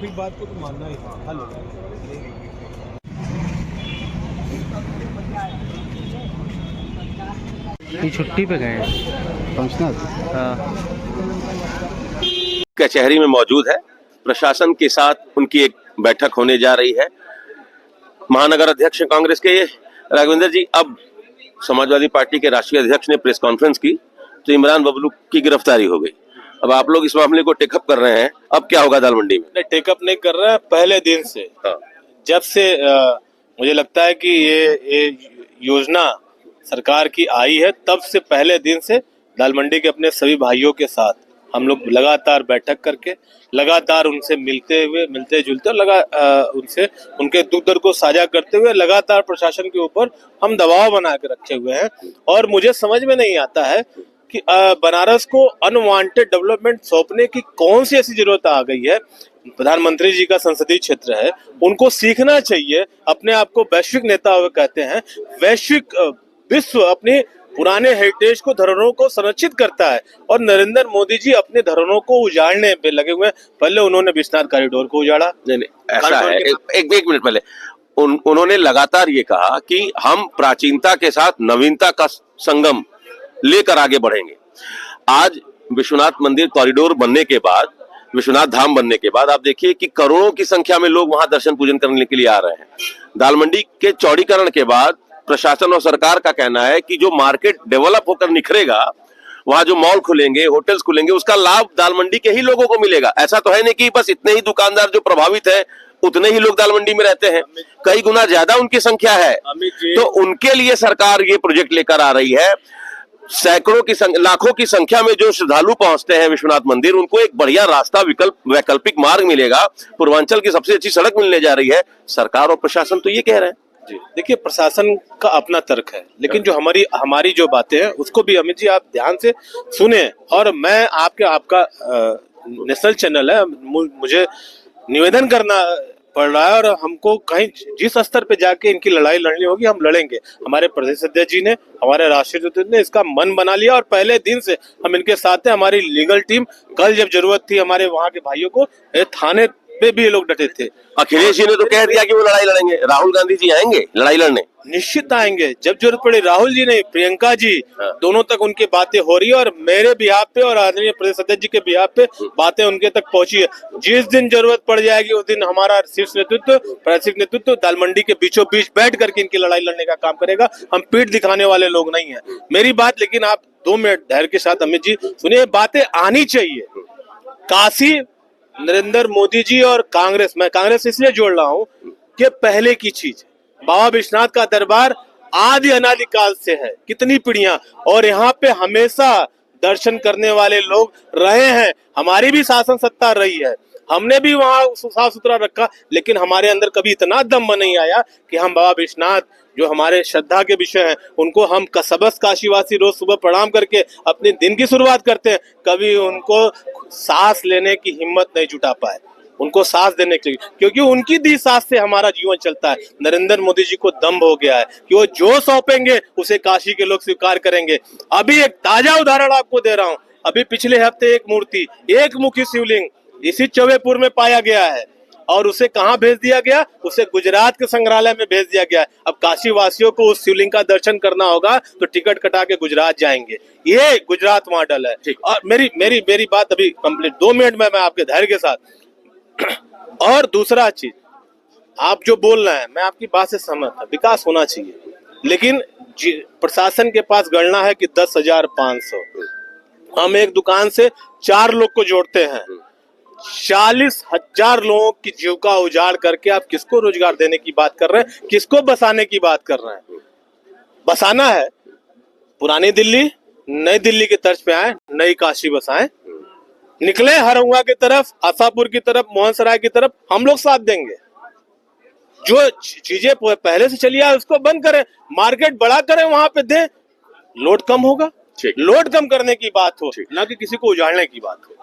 प्राथमिक बात को तो मानना ही हल होगा। ये छुट्टी पे गए हैं फंक्शनल। कचहरी में मौजूद है। प्रशासन के साथ उनकी एक बैठक होने जा रही है। महानगर अध्यक्ष कांग्रेस के राघवेंद्र जी, अब समाजवादी पार्टी के राष्ट्रीय अध्यक्ष ने प्रेस कॉन्फ्रेंस की तो इमरान बबलू की गिरफ्तारी हो गई। अब आप लोग इस मामले को टेकअप कर रहे हैं, अब क्या होगा दाल मंडी में? नहीं, टेकअप नहीं कर रहा है। पहले दिन से जब से मुझे लगता है कि ये योजना सरकार की आई है, तब से पहले दिन से दाल मंडी के अपने सभी भाइयों के साथ हम लोग लगातार बैठक करके, लगातार उनसे मिलते जुलते और उनसे उनके दुख दर्द को साझा करते हुए लगातार प्रशासन के ऊपर हम दबाव बना के रखे हुए हैं। और मुझे समझ में नहीं आता है कि बनारस को अनवांटेड डेवलपमेंट सौंपने की कौन सी ऐसी जरूरत आ गई है। प्रधानमंत्री जी का संसदीय क्षेत्र है, उनको सीखना चाहिए। अपने आप को वैश्विक नेता हुए कहते हैं। वैश्विक विश्व अपनी पुराने हेरिटेज को, धरोहरों को संरक्षित करता है और नरेंद्र मोदी जी अपने धरोहरों को उजाड़ने पे लगे हुए हैं। पहले उन्होंने विश्वनाथ कॉरिडोर को उजाड़ा। नहीं, ऐसा है। एक मिनट पहले उन्होंने लगातार ये कहा कि हम प्राचीनता के साथ नवीनता का संगम लेकर आगे बढ़ेंगे। आज विश्वनाथ मंदिर कॉरिडोर बनने के बाद, विश्वनाथ धाम बनने के बाद आप देखिए कि करोड़ों की संख्या में लोग वहां दर्शन पूजन करने के लिए आ रहे हैं। दाल मंडी के चौड़ीकरण के बाद प्रशासन और सरकार का कहना है कि जो मार्केट डेवलप होकर निखरेगा, वहां जो मॉल खुलेंगे, होटल्स खुलेंगे, उसका लाभ दाल मंडी के ही लोगों को मिलेगा। ऐसा तो है नहीं कि बस इतने ही दुकानदार जो प्रभावित है उतने ही लोग दाल मंडी में रहते हैं, कई गुना ज्यादा उनकी संख्या है। तो उनके लिए सरकार ये प्रोजेक्ट लेकर आ रही है। सैकड़ों की लाखों की संख्या में जो श्रद्धालु पहुंचते हैं विश्वनाथ मंदिर, उनको एक बढ़िया रास्ता, वैकल्पिक मार्ग मिलेगा। पूर्वांचल की सबसे अच्छी सड़क मिलने जा रही है। सरकार और प्रशासन तो ये कह रहे हैं। जी देखिए, प्रशासन का अपना तर्क है, लेकिन जो हमारी जो बातें हैं उसको भी अमित जी आप ध्यान से सुने। और मैं आपका नेशनल चैनल है, मुझे निवेदन करना पड़ रहा है और हमको कहीं जिस स्तर पे जाके इनकी लड़ाई लड़नी होगी हम लड़ेंगे। हमारे प्रदेश अध्यक्ष जी ने, हमारे राष्ट्रीय अध्यक्ष ने इसका मन बना लिया और पहले दिन से हम इनके साथ हैं। हमारी लीगल टीम, कल जब जरूरत थी हमारे वहाँ के भाइयों को, थाने पे भी ये लोग डटे थे। अखिलेश जी ने तो कह दिया कि वो लड़ाई लड़ेंगे। राहुल गांधी जी आएंगे लड़ाई लड़ने? निश्चित आएंगे, जब जरूरत पड़े। राहुल जी नहीं, प्रियंका जी, दोनों तक उनकी बातें हो रही है और मेरे बिहाफ पे और आदरणीय प्रदेश अध्यक्ष जी के बिहाफ पे बातें उनके तक पहुंची है। जिस दिन जरूरत पड़ जाएगी उस दिन हमारा शीर्ष नेतृत्व, प्रादेशिक नेतृत्व दाल मंडी के बीचों बीच बैठ करके इनकी लड़ाई लड़ने का काम करेगा। हम पीठ दिखाने वाले लोग नहीं है। मेरी बात लेकिन आप 2 मिनट धैर्य के साथ अमित जी सुनिए। बातें आनी चाहिए। काशी, नरेंद्र मोदी जी और कांग्रेस, मैं कांग्रेस इसलिए जोड़ रहा हूं कि पहले की चीज, बाबा विश्वनाथ का दरबार आदि अनादिकाल से है, कितनी पीढ़ियां, और यहाँ पे हमेशा दर्शन करने वाले लोग रहे हैं। हमारी भी शासन सत्ता रही है, हमने भी वहाँ साफ सुथरा रखा, लेकिन हमारे अंदर कभी इतना दम नहीं आया कि हम बाबा विश्वनाथ, जो हमारे श्रद्धा के विषय हैं, उनको हम सबस काशीवासी रोज सुबह प्रणाम करके अपने दिन की शुरुआत करते हैं। कभी उनको सांस लेने की हिम्मत नहीं जुटा पाए, उनको सांस देने के लिए, क्योंकि उनकी दी सांस से हमारा जीवन चलता है। नरेंद्र मोदी जी को दम्भ हो गया है कि वो जो सौंपेंगे उसे काशी के लोग स्वीकार करेंगे। अभी एक ताजा उदाहरण आपको दे रहा हूँ। अभी पिछले हफ्ते एक मूर्ति, एक मुखी शिवलिंग इसी चौबेपुर में पाया गया है और उसे कहाँ भेज दिया गया? उसे गुजरात के संग्रहालय में भेज दिया गया है। अब काशी वासियों को उस शिवलिंग का दर्शन करना होगा तो टिकट कटा के गुजरात जाएंगे। ये गुजरात मॉडल है। और मेरी बात अभी कंप्लीट, 2 मिनट में मैं आपके धैर्य के साथ। और दूसरा चीज, आप जो बोल रहे हैं मैं आपकी बात से सहमत हूं, विकास होना चाहिए, लेकिन प्रशासन के पास गणना है कि 10,500। हम एक दुकान से 4 लोग को जोड़ते हैं, 40,000 लोगों की जीविका उजाड़ करके आप किसको रोजगार देने की बात कर रहे हैं? किसको बसाने की बात कर रहे हैं? बसाना है पुरानी दिल्ली, नई दिल्ली की तर्ज पे आए, नई काशी बसाएं, निकले हरहुआ की तरफ, आशापुर की तरफ, मोहनसराय की तरफ, हम लोग साथ देंगे। जो चीजें पहले से चली आए उसको बंद करें, मार्केट बड़ा करें, वहां पे दें, लोड कम होगा। लोड कम करने की बात हो, ना कि किसी को उजाड़ने की बात हो।